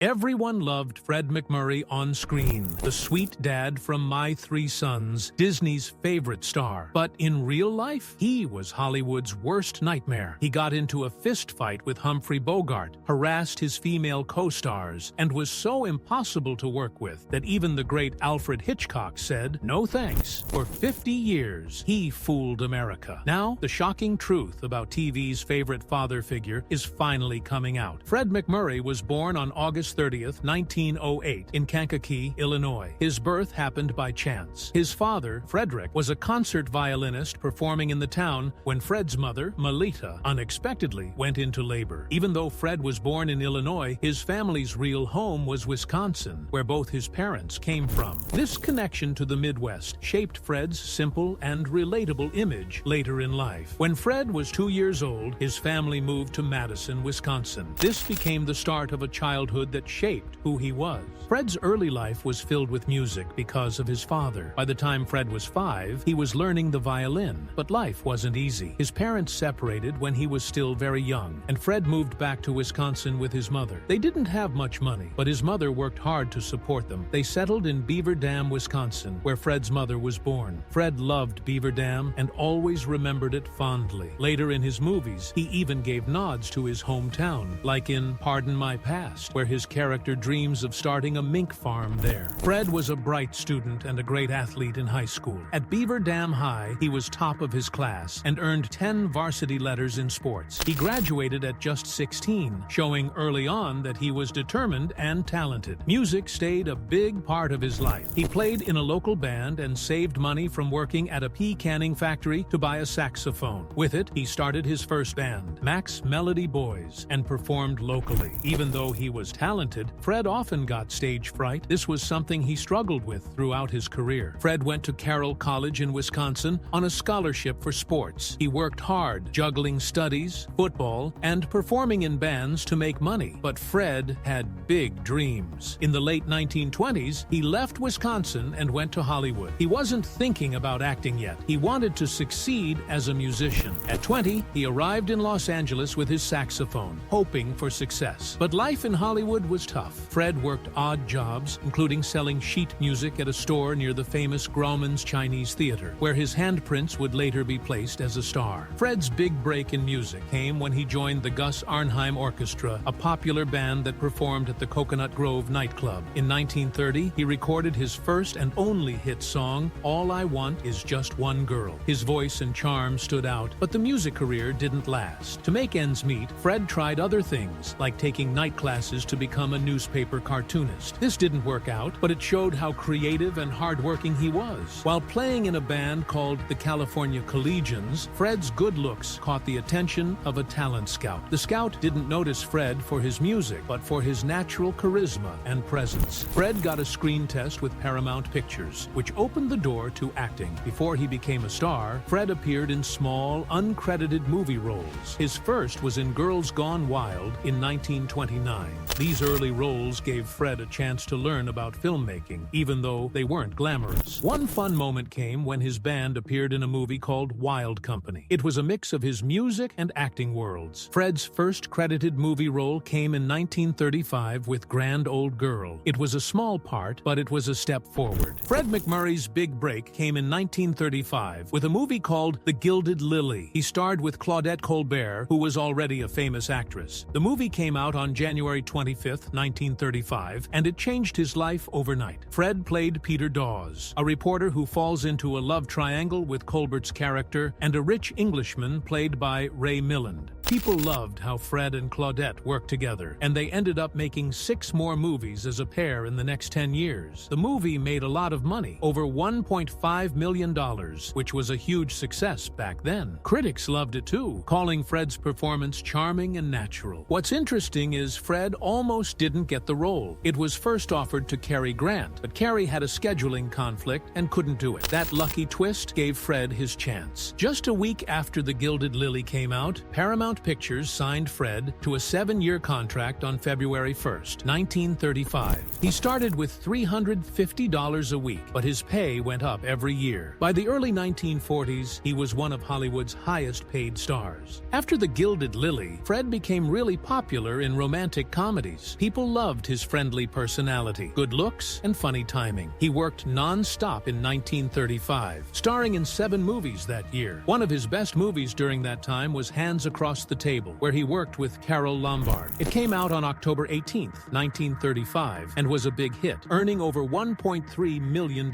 Everyone loved Fred MacMurray on screen, the sweet dad from My Three Sons, Disney's favorite star. But in real life, he was Hollywood's worst nightmare. He got into a fist fight with Humphrey Bogart, harassed his female co-stars, and was so impossible to work with that even the great Alfred Hitchcock said, "No thanks." For 50 years, he fooled America. Now, the shocking truth about TV's favorite father figure is finally coming out. Fred MacMurray was born on August 30th, 1908, in Kankakee, Illinois. His birth happened by chance. His father, Frederick, was a concert violinist performing in the town when Fred's mother, Melita, unexpectedly went into labor. Even though Fred was born in Illinois, his family's real home was Wisconsin, where both his parents came from. This connection to the Midwest shaped Fred's simple and relatable image later in life. When Fred was 2 years old, his family moved to Madison, Wisconsin. This became the start of a childhood that shaped who he was. Fred's early life was filled with music because of his father. By the time Fred was 5, he was learning the violin, but life wasn't easy. His parents separated when he was still very young, and Fred moved back to Wisconsin with his mother. They didn't have much money, but his mother worked hard to support them. They settled in Beaver Dam, Wisconsin, where Fred's mother was born. Fred loved Beaver Dam and always remembered it fondly. Later in his movies, he even gave nods to his hometown, like in Pardon My Past, where his character dreams of starting a mink farm there. Fred was a bright student and a great athlete in high school. At Beaver Dam High, he was top of his class and earned 10 varsity letters in sports. He graduated at just 16, showing early on that he was determined and talented. Music stayed a big part of his life. He played in a local band and saved money from working at a pea canning factory to buy a saxophone. With it, he started his first band, Mac's Melody Boys, and performed locally. Even though he was talented, Fred often got stage fright. This was something he struggled with throughout his career. Fred went to Carroll College in Wisconsin on a scholarship for sports. He worked hard, juggling studies, football, and performing in bands to make money. But Fred had big dreams. In the late 1920s, he left Wisconsin and went to Hollywood. He wasn't thinking about acting yet. He wanted to succeed as a musician. At 20, he arrived in Los Angeles with his saxophone, hoping for success. But life in Hollywood was tough. Fred worked odd jobs, including selling sheet music at a store near the famous Grauman's Chinese Theater, where his handprints would later be placed as a star. Fred's big break in music came when he joined the Gus Arnheim Orchestra, a popular band that performed at the Coconut Grove nightclub. In 1930, he recorded his first and only hit song, All I Want Is Just One Girl. His voice and charm stood out, but the music career didn't last. To make ends meet, Fred tried other things, like taking night classes to become a newspaper cartoonist. This didn't work out, but it showed how creative and hardworking he was. While playing in a band called the California Collegians, Fred's good looks caught the attention of a talent scout. The scout didn't notice Fred for his music, but for his natural charisma and presence. Fred got a screen test with Paramount Pictures, which opened the door to acting. Before he became a star, Fred appeared in small, uncredited movie roles. His first was in Girls Gone Wild in 1929. These early roles gave Fred a chance to learn about filmmaking, even though they weren't glamorous. One fun moment came when his band appeared in a movie called Wild Company. It was a mix of his music and acting worlds. Fred's first credited movie role came in 1935 with Grand Old Girl. It was a small part, but it was a step forward. Fred MacMurray's big break came in 1935 with a movie called The Gilded Lily. He starred with Claudette Colbert, who was already a famous actress. The movie came out on January 25th, 1935, and it changed his life overnight. Fred played Peter Dawes, a reporter who falls into a love triangle with Colbert's character, and a rich Englishman played by Ray Milland. People loved how Fred and Claudette worked together, and they ended up making 6 more movies as a pair in the next 10 years. The movie made a lot of money, over $1.5 million, which was a huge success back then. Critics loved it too, calling Fred's performance charming and natural. What's interesting is Fred almost didn't get the role. It was first offered to Cary Grant, but Cary had a scheduling conflict and couldn't do it. That lucky twist gave Fred his chance. Just a week after The Gilded Lily came out, Paramount Paramount Pictures signed Fred to a 7-year contract on February 1st, 1935. He started with $350 a week, but his pay went up every year. By the early 1940s, he was one of Hollywood's highest-paid stars. After The Gilded Lily, Fred became really popular in romantic comedies. People loved his friendly personality, good looks, and funny timing. He worked non-stop in 1935, starring in 7 movies that year. One of his best movies during that time was Hands Across the Table, where he worked with Carole Lombard. It came out on October 18, 1935, and was a big hit, earning over $1.3 million.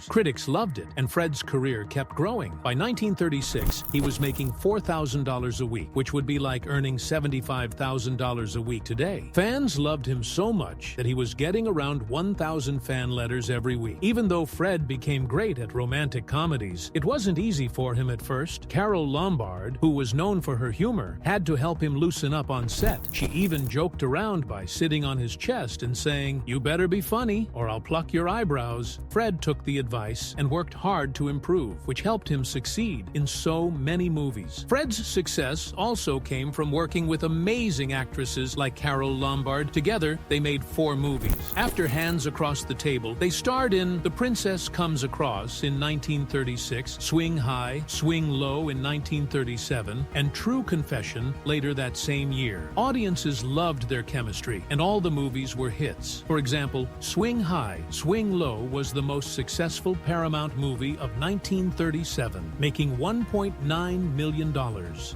Critics loved it, and Fred's career kept growing. By 1936, he was making $4,000 a week, which would be like earning $75,000 a week today. Fans loved him so much that he was getting around 1,000 fan letters every week. Even though Fred became great at romantic comedies, it wasn't easy for him at first. Carole Lombard, who was known for her humor, had to help him loosen up on set. She even joked around by sitting on his chest and saying, "You better be funny, or I'll pluck your eyebrows." Fred took the advice and worked hard to improve, which helped him succeed in so many movies. Fred's success also came from working with amazing actresses like Carole Lombard. Together, they made 4 movies. After Hands Across the Table, they starred in The Princess Comes Across in 1936, Swing High, Swing Low in 1937, and True Confession later that same year. Audiences loved their chemistry, and all the movies were hits. For example, Swing High, Swing Low was the most successful Paramount movie of 1937, making $1.9 million.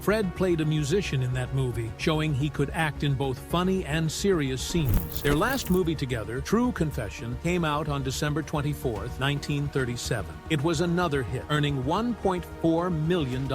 Fred played a musician in that movie, showing he could act in both funny and serious scenes. Their last movie together, True Confession, came out on December 24, 1937. It was another hit, earning $1.4 million.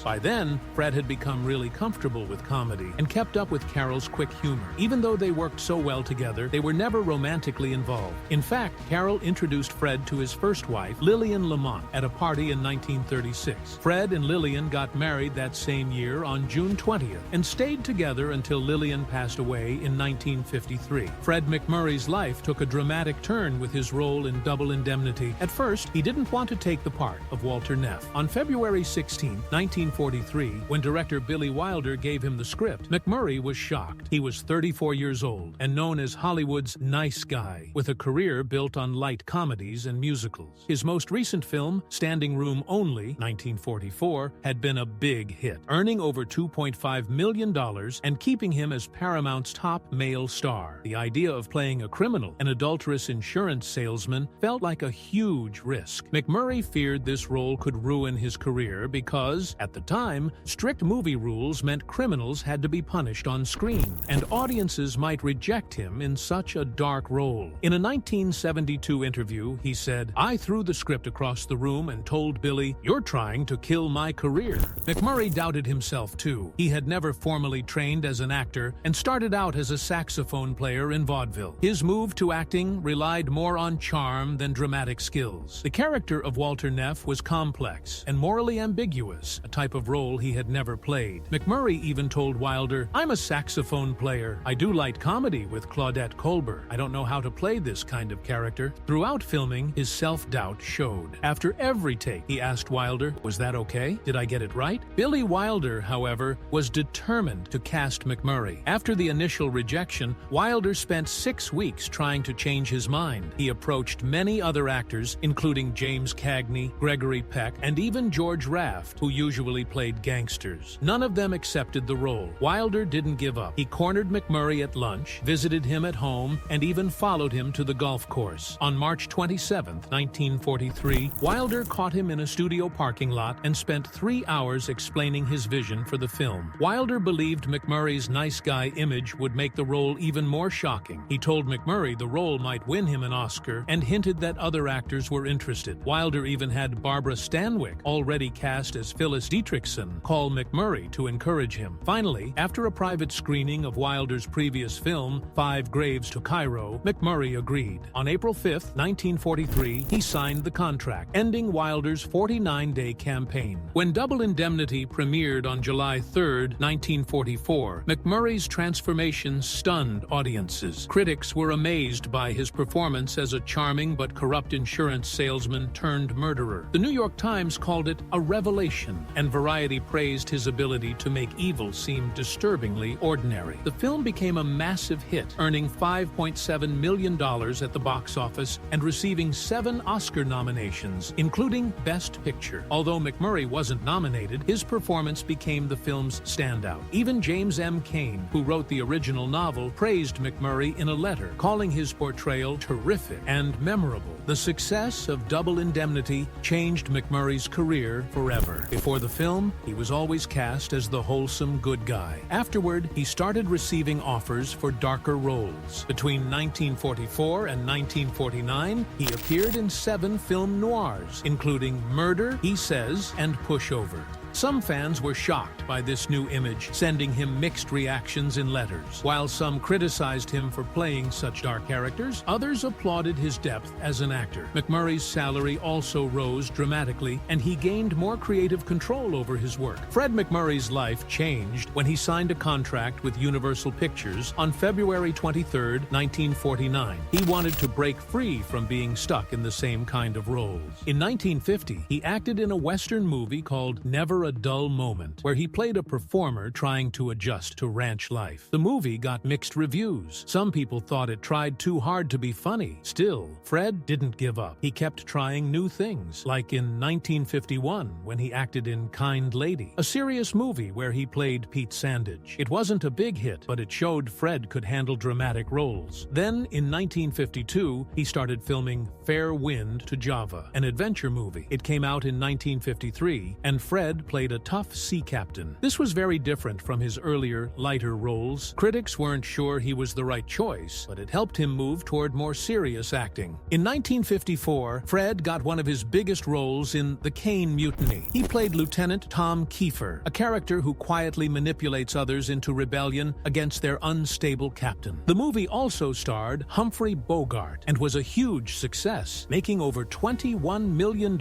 By then, Fred had become really comfortable with comedy and kept up with Carole's quick humor. Even though they worked so well together, they were never romantically involved. In fact, Carole introduced Fred to his first wife, Lillian Lamont, at a party in 1936. Fred and Lillian got married that same year on June 20th and stayed together until Lillian passed away in 1953. Fred MacMurray's life took a dramatic turn with his role in Double Indemnity. At first, he didn't want to take the part of Walter Neff. On February 16, 1943, when director Billy Wilder gave him the script, MacMurray was shocked. He was 34 years old and known as Hollywood's nice guy, with a career built on light comedies and musicals. His most recent film, Standing Room Only, 1944, had been a big hit, earning over $2.5 million and keeping him as Paramount's top male star. The idea of playing a criminal, an adulterous insurance salesman, felt like a huge risk. MacMurray feared this role could ruin his career because, at the time, strict movie rules meant criminals had to be punished on screen, and audiences might reject him in such a dark role. In a 1972 interview, he said, "I threw the script across the room and told Billy, 'You're trying to kill my career.'" MacMurray doubted himself too. He had never formally trained as an actor and started out as a saxophone player in vaudeville. His move to acting relied more on charm than dramatic skills. The character of Walter Neff was complex and morally ambiguous, a type of role he had never played. MacMurray even told Wilder, "I'm a saxophone player. I do light comedy with Claudette Colbert. I don't know how to play this kind of character." Throughout filming, his self-doubt showed. After every take, he asked Wilder, "Was that okay? Did I get it right?" Billy Wilder, however, was determined to cast MacMurray. After the initial rejection, Wilder spent 6 weeks trying to change his mind. He approached many other actors, including James Cagney, Gregory Peck, and even George Raft, who usually played gangsters. None of them accepted the role. Wilder didn't give up. He cornered MacMurray at lunch, visited him at home, and even followed him to the golf course. On March 27, 1943, Wilder caught him in a studio parking lot and spent 3 hours explaining his vision for the film. Wilder believed MacMurray's nice guy image would make the role even more shocking. He told MacMurray the role might win him an Oscar and hinted that other actors were interested. Wilder even had Barbara Stanwyck, already cast as Phyllis Dietrichson, call MacMurray to encourage him. Finally, after a private screening of Wilder's previous film, 5 Graves to Cairo, MacMurray agreed. On April 5, 1943, he signed the contract, ending Wilder's 49-day campaign. When Double Indemnity premiered on July 3, 1944, MacMurray's transformation stunned audiences. Critics were amazed by his performance as a charming but corrupt insurance salesman turned murderer. The New York Times called it a revelation, and Variety praised his ability to make evil seem disturbingly ordinary. The film became a massive hit, earning $5.7 million at the box office and receiving 7 Oscar nominations, including Best Picture. Although MacMurray wasn't nominated, his performance became the film's standout. Even James M. Cain, who wrote the original novel, praised MacMurray in a letter, calling his portrayal terrific and memorable. The success of Double Indemnity changed MacMurray's career forever. Before the film, he was always cast as the wholesome good guy. Afterward, he started receiving offers for darker roles. Between 1944 and 1949, he appeared in 7 film noirs, including Murder, He Says, and Pushover. Some fans were shocked by this new image, sending him mixed reactions in letters. While some criticized him for playing such dark characters, others applauded his depth as an actor. MacMurray's salary also rose dramatically, and he gained more creative control over his work. Fred MacMurray's life changed when he signed a contract with Universal Pictures on February 23, 1949. He wanted to break free from being stuck in the same kind of roles. In 1950, he acted in a Western movie called Never a Dull Moment, where he played a performer trying to adjust to ranch life. The movie got mixed reviews. Some people thought it tried too hard to be funny. Still, Fred didn't give up. He kept trying new things, like in 1951 when he acted in Kind Lady, a serious movie where he played Pete Sandage. It wasn't a big hit, but it showed Fred could handle dramatic roles. Then, in 1952, he started filming Fair Wind to Java, an adventure movie. It came out in 1953, and Fred played a tough sea captain. This was very different from his earlier, lighter roles. Critics weren't sure he was the right choice, but it helped him move toward more serious acting. In 1954, Fred got one of his biggest roles in The Caine Mutiny. He played Lieutenant Tom Kiefer, a character who quietly manipulates others into rebellion against their unstable captain. The movie also starred Humphrey Bogart and was a huge success, making over $21 million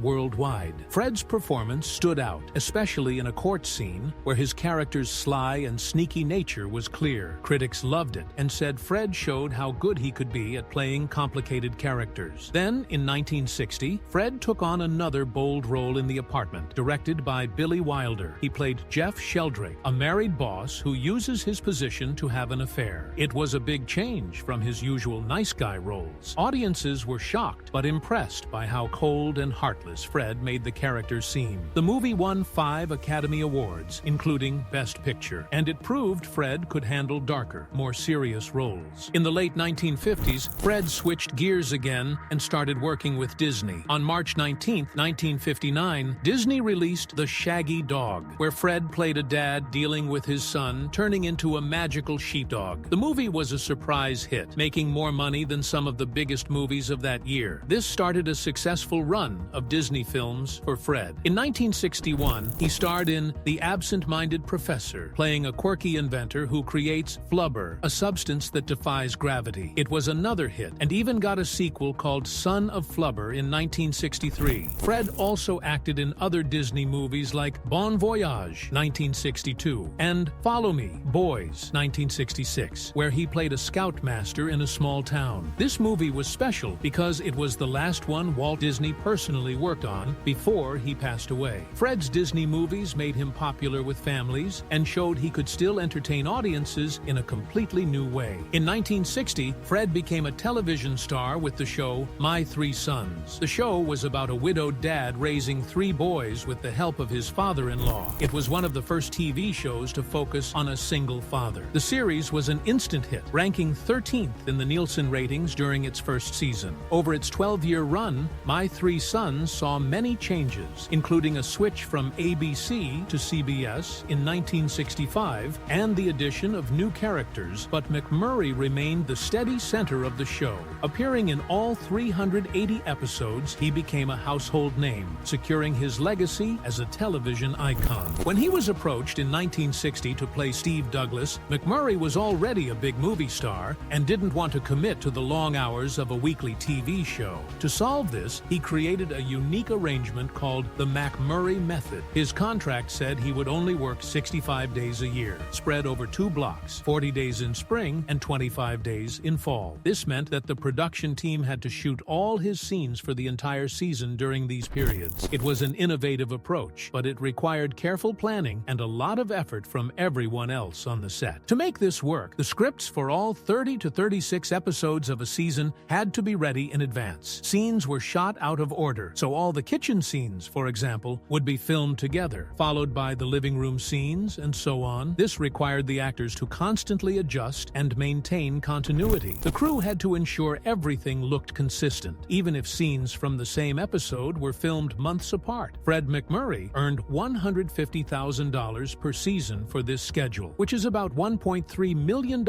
worldwide. Fred's performance stood out, especially in a court scene where his character's sly and sneaky nature was clear. Critics loved it and said Fred showed how good he could be at playing complicated characters. Then, in 1960, Fred took on another bold role in The Apartment, directed by Billy Wilder. He played Jeff Sheldrake, a married boss who uses his position to have an affair. It was a big change from his usual nice guy roles. Audiences were shocked but impressed by how cold and heartless Fred made the character seem. The movie won 5 Academy Awards, including Best Picture, and it proved Fred could handle darker, more serious roles. In the late 1950s, Fred switched gears again and started working with Disney. On March 19, 1959, Disney released The Shaggy Dog, where Fred played a dad dealing with his son turning into a magical sheepdog. The movie was a surprise hit, making more money than some of the biggest movies of that year. This started a successful run of Disney films for Fred. In 1961, he starred in The Absent-Minded Professor, playing a quirky inventor who creates flubber, a substance that defies gravity. It was another hit, and even got a sequel called Son of Flubber in 1963. Fred also acted in other Disney movies like Bon Voyage, 1962, and Follow Me, Boys, 1966, where he played a scoutmaster in a small town. This movie was special because it was the last one Walt Disney personally worked on before he passed away. Fred's Disney movies made him popular with families and showed he could still entertain audiences in a completely new way. In 1960, Fred became a television star with the show My 3 Sons. The show was about a widowed dad raising 3 boys with the help of his father-in-law. It was one of the first TV shows to focus on a single father. The series was an instant hit, ranking 13th in the Nielsen ratings during its first season. Over its 12-year run, My 3 Sons saw many changes, including a switch from ABC to CBS in 1965 and the addition of new characters, but MacMurray remained the steady center of the show. Appearing in all 380 episodes, he became a household name, securing his legacy as a television icon. When he was approached in 1960 to play Steve Douglas, MacMurray was already a big movie star and didn't want to commit to the long hours of a weekly TV show. To solve this, he created a unique arrangement called the MacMurray method. His contract said he would only work 65 days a year, spread over 2 blocks, 40 days in spring and 25 days in fall. This meant that the production team had to shoot all his scenes for the entire season during these periods. It was an innovative approach, but it required careful planning and a lot of effort from everyone else on the set. To make this work, the scripts for all 30 to 36 episodes of a season had to be ready in advance. Scenes were shot out of order, so all the kitchen scenes, for example, would be filmed together, followed by the living room scenes, and so on. This required the actors to constantly adjust and maintain continuity. The crew had to ensure everything looked consistent, even if scenes from the same episode were filmed months apart. Fred MacMurray earned $150,000 per season for this schedule, which is about $1.3 million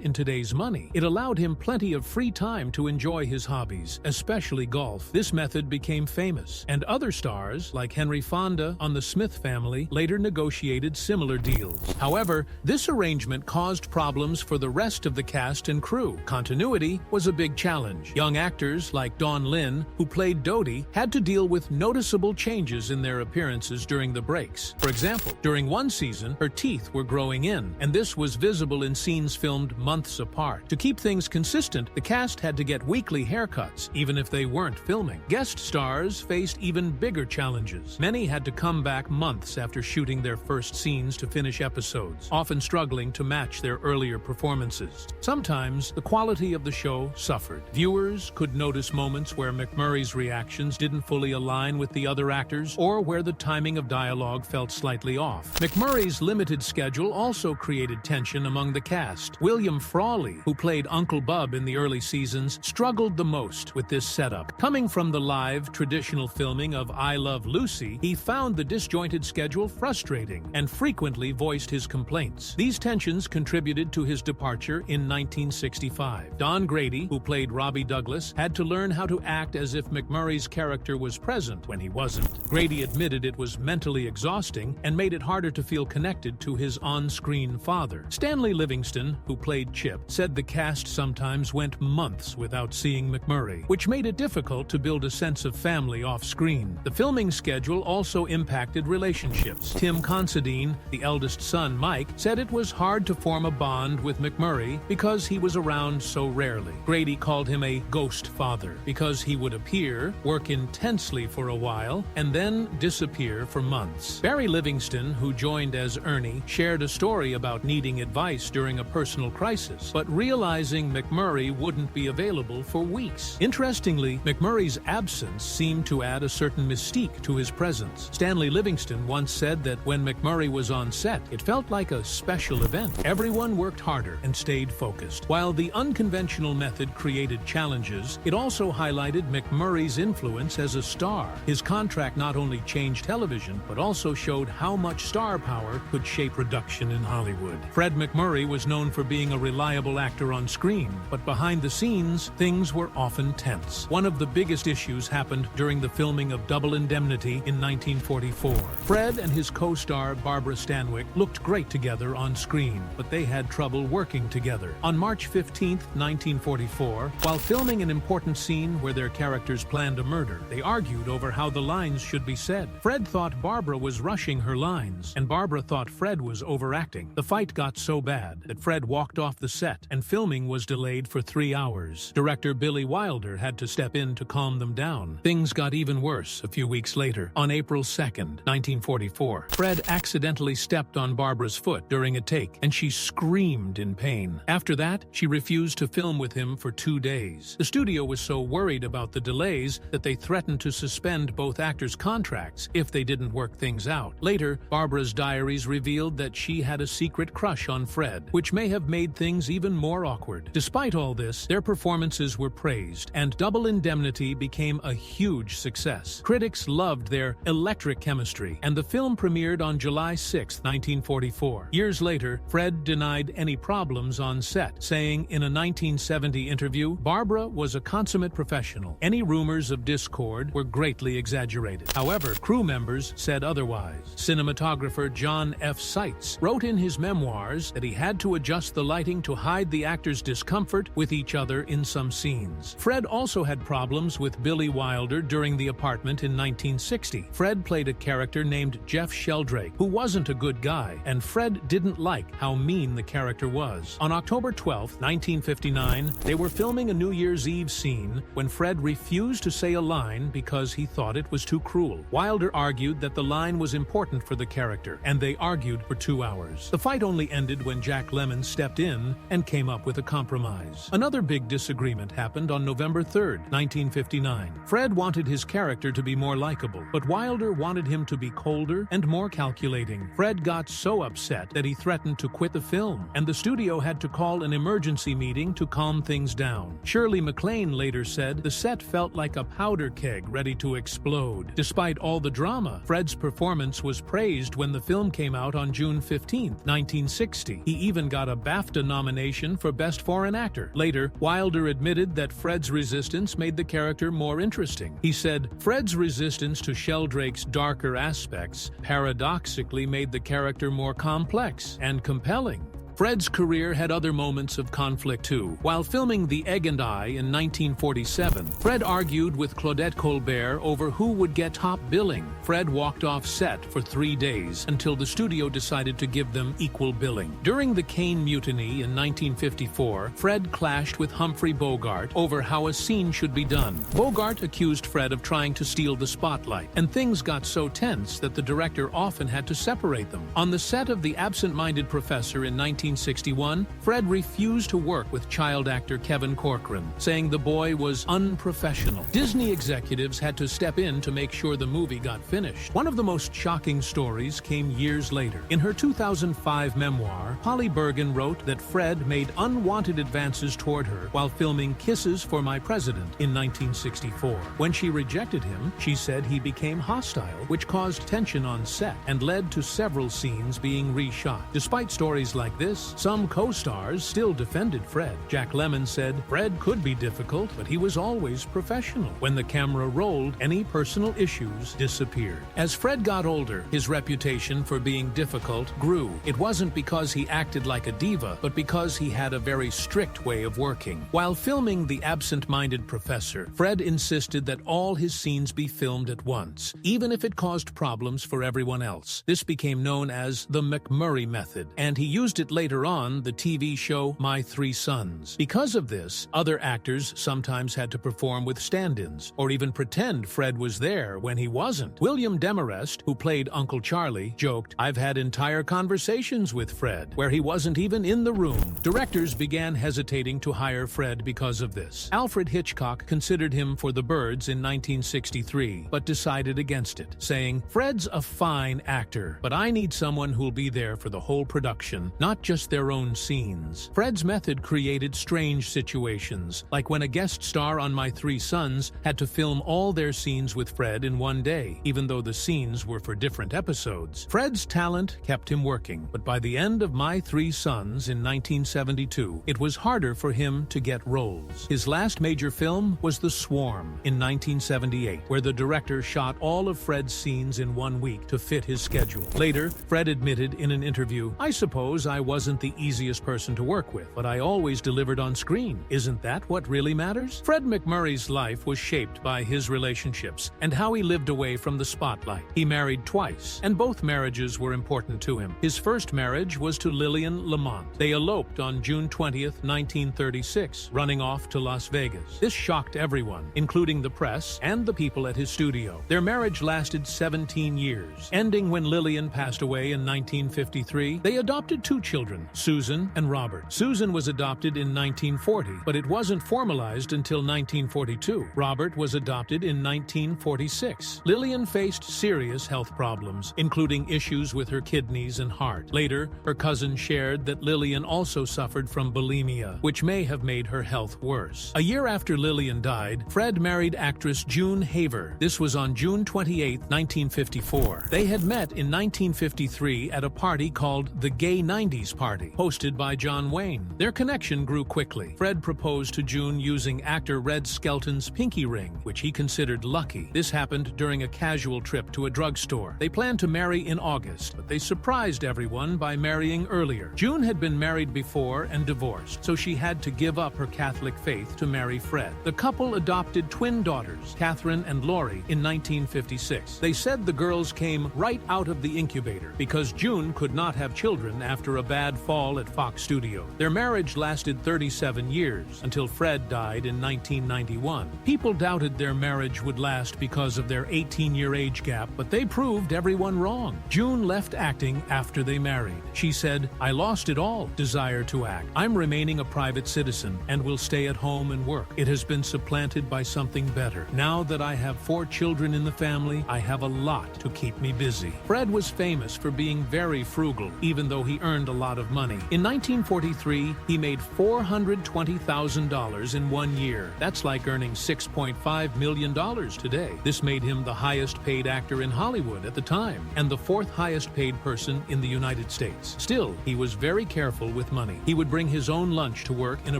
in today's money. It allowed him plenty of free time to enjoy his hobbies, especially golf. This method became famous, and other stars, like Henry Fonda on The Smith Family, later negotiated similar deals. However, this arrangement caused problems for the rest of the cast and crew. Continuity was a big challenge. Young actors like Dawn Lynn, who played Dodie, had to deal with noticeable changes in their appearances during the breaks. For example, during one season, her teeth were growing in, and this was visible in scenes filmed months apart. To keep things consistent, the cast had to get weekly haircuts, even if they weren't filming. Guest stars faced even bigger challenges. Many had to come back months after shooting their first scenes to finish episodes, often struggling to match their earlier performances. Sometimes, the quality of the show suffered. Viewers could notice moments where MacMurray's reactions didn't fully align with the other actors, or where the timing of dialogue felt slightly off. MacMurray's limited schedule also created tension among the cast. William Frawley, who played Uncle Bub in the early seasons, struggled the most with this setup. Coming from the live, traditional filming of I Love Lucy, he found the disjointed schedule frustrating and frequently voiced his complaints. These tensions contributed to his departure in 1965. Don Grady, who played Robbie Douglas, had to learn how to act as if MacMurray's character was present when he wasn't. Grady admitted it was mentally exhausting and made it harder to feel connected to his on-screen father. Stanley Livingston, who played Chip, said the cast sometimes went months without seeing MacMurray, which made it difficult to build a sense of family off-screen. The filming schedule also impacted relationships. Tim Considine, the eldest son Mike, said it was hard to form a bond with MacMurray because he was around so rarely. Grady called him a ghost father because he would appear, work intensely for a while, and then disappear for months. Barry Livingston, who joined as Ernie, shared a story about needing advice during a personal crisis, but realizing MacMurray wouldn't be available for weeks. Interestingly, MacMurray's absence seemed to add a certain mystique to his presence. Stanley Livingston once said that when MacMurray was on set, it felt like a special event. Everyone worked harder and stayed focused. While the unconventional method created challenges, it also highlighted MacMurray's influence as a star. His contract not only changed television, but also showed how much star power could shape production in Hollywood. Fred MacMurray was known for being a reliable actor on screen, but behind the scenes, things were often tense. One of the biggest issues happened during the filming of Double Indemnity in 1944. Fred and his co-star Barbara Stanwyck looked great together on screen, but they had trouble working together. On March 15, 1944, while filming an important scene where their characters planned a murder, they argued over how the lines should be said. Fred thought Barbara was rushing her lines, and Barbara thought Fred was overacting. The fight got so bad that Fred walked off the set, and filming was delayed for 3 hours. Director Billy Wilder had to step in to calm them down. Things got even worse a few weeks later. On April 2, 1944, Fred accidentally stepped on Barbara's foot during a take, and she screamed in pain. After that, she refused to film with him for 2 days. The studio was so worried about the delays that they threatened to suspend both actors' contracts if they didn't work things out. Later, Barbara's diaries revealed that she had a secret crush on Fred, which may have made things even more awkward. Despite all this, their performances were praised, and Double Indemnity became a huge success. Critics loved their electric chemistry, and the film premiered on July 6, 1944. Years later, Fred denied any problems on set, saying in a 1970 interview, "Barbara was a consummate professional. Any rumors of discord were greatly exaggerated." However, crew members said otherwise. Cinematographer John F. Seitz wrote in his memoirs that he had to adjust the lighting to hide the actors' discomfort with each other in some scenes. Fred also had problems with Billy Wilder during The Apartment in 1960. Fred Fred played a character named Jeff Sheldrake, who wasn't a good guy, and Fred didn't like how mean the character was. On October 12, 1959, they were filming a New Year's Eve scene when Fred refused to say a line because he thought it was too cruel. Wilder argued that the line was important for the character, and they argued for 2 hours. The fight only ended when Jack Lemmon stepped in and came up with a compromise. Another big disagreement happened on November 3, 1959. Fred wanted his character to be more likable, but Wilder wanted him to be colder and more calculating. Fred got so upset that he threatened to quit the film, and the studio had to call an emergency meeting to calm things down. Shirley MacLaine later said the set felt like a powder keg ready to explode. Despite all the drama, Fred's performance was praised when the film came out on June 15, 1960. He even got a BAFTA nomination for Best Foreign Actor. Later, Wilder admitted that Fred's resistance made the character more interesting. He said, "Fred's resistance to Sheldrake's darker aspects paradoxically made the character more complex and compelling." Fred's career had other moments of conflict too. While filming The Egg and I in 1947, Fred argued with Claudette Colbert over who would get top billing. Fred walked off set for 3 days until the studio decided to give them equal billing. During the Caine Mutiny in 1954, Fred clashed with Humphrey Bogart over how a scene should be done. Bogart accused Fred of trying to steal the spotlight, and things got so tense that the director often had to separate them. On the set of The Absent-Minded Professor in 1961, Fred refused to work with child actor Kevin Corcoran, saying the boy was unprofessional. Disney executives had to step in to make sure the movie got finished. One of the most shocking stories came years later. In her 2005 memoir, Polly Bergen wrote that Fred made unwanted advances toward her while filming Kisses for My President in 1964. When she rejected him, she said he became hostile, which caused tension on set and led to several scenes being reshot. Despite stories like this, some co-stars still defended Fred. Jack Lemmon said, "Fred could be difficult, but he was always professional. When the camera rolled, any personal issues disappeared." As Fred got older, his reputation for being difficult grew. It wasn't because he acted like a diva, but because he had a very strict way of working. While filming The Absent-Minded Professor, Fred insisted that all his scenes be filmed at once, even if it caused problems for everyone else. This became known as the MacMurray method, and he used it later on the TV show My Three Sons. Because of this, other actors sometimes had to perform with stand-ins, or even pretend Fred was there when he wasn't. William Demarest, who played Uncle Charlie, joked, "I've had entire conversations with Fred where he wasn't even in the room." Directors began hesitating to hire Fred because of this. Alfred Hitchcock considered him for The Birds in 1963, but decided against it, saying, "Fred's a fine actor, but I need someone who'll be there for the whole production, not just their own scenes." Fred's method created strange situations, like when a guest star on My Three Sons had to film all their scenes with Fred in one day, even though the scenes were for different episodes. Fred's talent kept him working, but by the end of My Three Sons in 1972, it was harder for him to get roles. His last major film was The Swarm in 1978, where the director shot all of Fred's scenes in 1 week to fit his schedule. Later, Fred admitted in an interview, "I suppose I wasn't the easiest person to work with, but I always delivered on screen. Isn't that what really matters?" Fred MacMurray's life was shaped by his relationships and how he lived away from the spotlight. He married twice, and both marriages were important to him. His first marriage was to Lillian Lamont. They eloped on June 20th, 1936, running off to Las Vegas. This shocked everyone, including the press and the people at his studio. Their marriage lasted 17 years, ending when Lillian passed away in 1953. They adopted 2 children, Susan and Robert. Susan was adopted in 1940, but it wasn't formalized until 1942. Robert was adopted in 1946. Lillian faced serious health problems, including issues with her kidneys and heart. Later, her cousin shared that Lillian also suffered from bulimia, which may have made her health worse. A year after Lillian died, Fred married actress June Haver. This was on June 28, 1954. They had met in 1953 at a party called the Gay 90s Party, hosted by John Wayne. Their connection grew quickly. Fred proposed to June using actor Red Skelton's pinky ring, which he considered lucky. This happened during a casual trip to a drugstore. They planned to marry in August, but they surprised everyone by marrying earlier. June had been married before and divorced, so she had to give up her Catholic faith to marry Fred. The couple adopted twin daughters, Catherine and Lori, in 1956. They said the girls came right out of the incubator because June could not have children after a bad fall at Fox Studio. Their marriage lasted 37 years until Fred died in 1991. People doubted their marriage would last because of their 18-year age gap, but they proved everyone wrong. June left acting after they married. She said, "I lost it all, desire to act. I'm remaining a private citizen and will stay at home and work. It has been supplanted by something better. Now that I have 4 children in the family, I have a lot to keep me busy." Fred was famous for being very frugal, even though he earned a lot of money. In 1943, he made $420,000 in 1 year. That's like earning $6.5 million today. This made him the highest paid actor in Hollywood at the time, and the 4th highest paid person in the United States. Still, he was very careful with money. He would bring his own lunch to work in a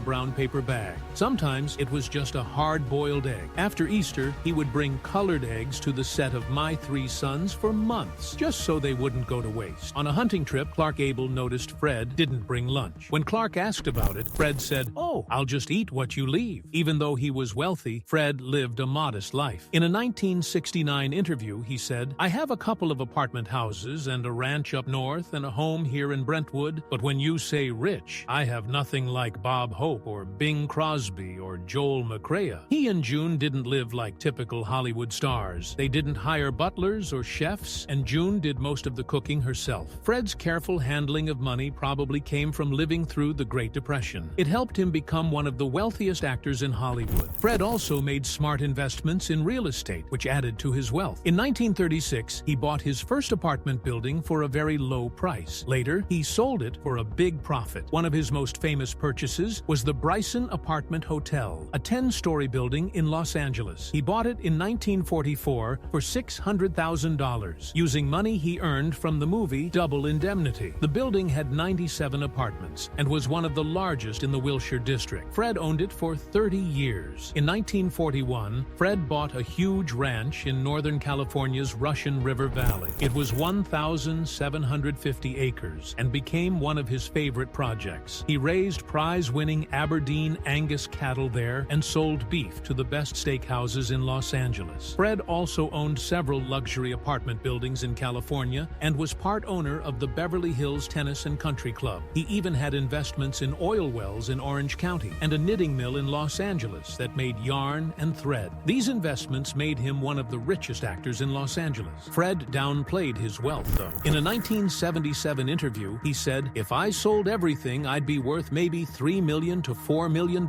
brown paper bag. Sometimes it was just a hard-boiled egg. After Easter, he would bring colored eggs to the set of My 3 Sons for months, just so they wouldn't go to waste. On a hunting trip, Clark Gable noticed Fred didn't bring lunch. When Clark asked about it, Fred said, "Oh, I'll just eat what you leave." Even though he was wealthy, Fred lived a modest life. In a 1969 interview, he said, "I have a couple of apartment houses and a ranch up north and a home here in Brentwood, but when you say rich, I have nothing like Bob Hope or Bing Crosby or Joel McCrea." He and June didn't live like typical Hollywood stars. They didn't hire butlers or chefs, and June did most of the cooking herself. Fred's careful handling of money probably came from living through the Great Depression. It helped him become one of the wealthiest actors in Hollywood. Fred also made smart investments in real estate, which added to his wealth. In 1936, he bought his first apartment building for a very low price. Later, he sold it for a big profit. One of his most famous purchases was the Bryson Apartment Hotel, a 10-story building in Los Angeles. He bought it in 1944 for $600,000, using money he earned from the movie Double Indemnity. The building had 97 apartments and was one of the largest in the Wilshire district. Fred owned it for 30 years. In 1941, Fred bought a huge ranch in Northern California's Russian River Valley. It was 1,750 acres and became one of his favorite projects. He raised prize-winning Aberdeen Angus cattle there and sold beef to the best steakhouses in Los Angeles. Fred also owned several luxury apartment buildings in California and was part owner of the Beverly Hills Tennis and Country Club. He even had investments in oil wells in Orange County and a knitting mill in Los Angeles that made yarn and thread. These investments made him one of the richest actors in Los Angeles. Fred downplayed his wealth, though. In a 1977 interview, he said, "If I sold everything, I'd be worth maybe $3 million to $4 million.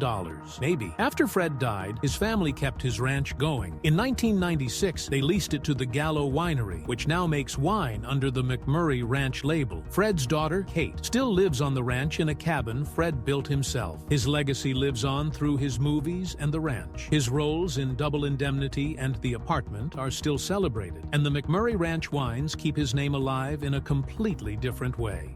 Maybe." After Fred died, his family kept his ranch going. In 1996, they leased it to the Gallo Winery, which now makes wine under the MacMurray Ranch label. Fred's daughter, Kate, still lives on the ranch in a cabin Fred built himself. His legacy lives on through his movies and the ranch. His roles in Double Indemnity and The Apartment are still celebrated, and the MacMurray Ranch wines keep his name alive in a completely different way.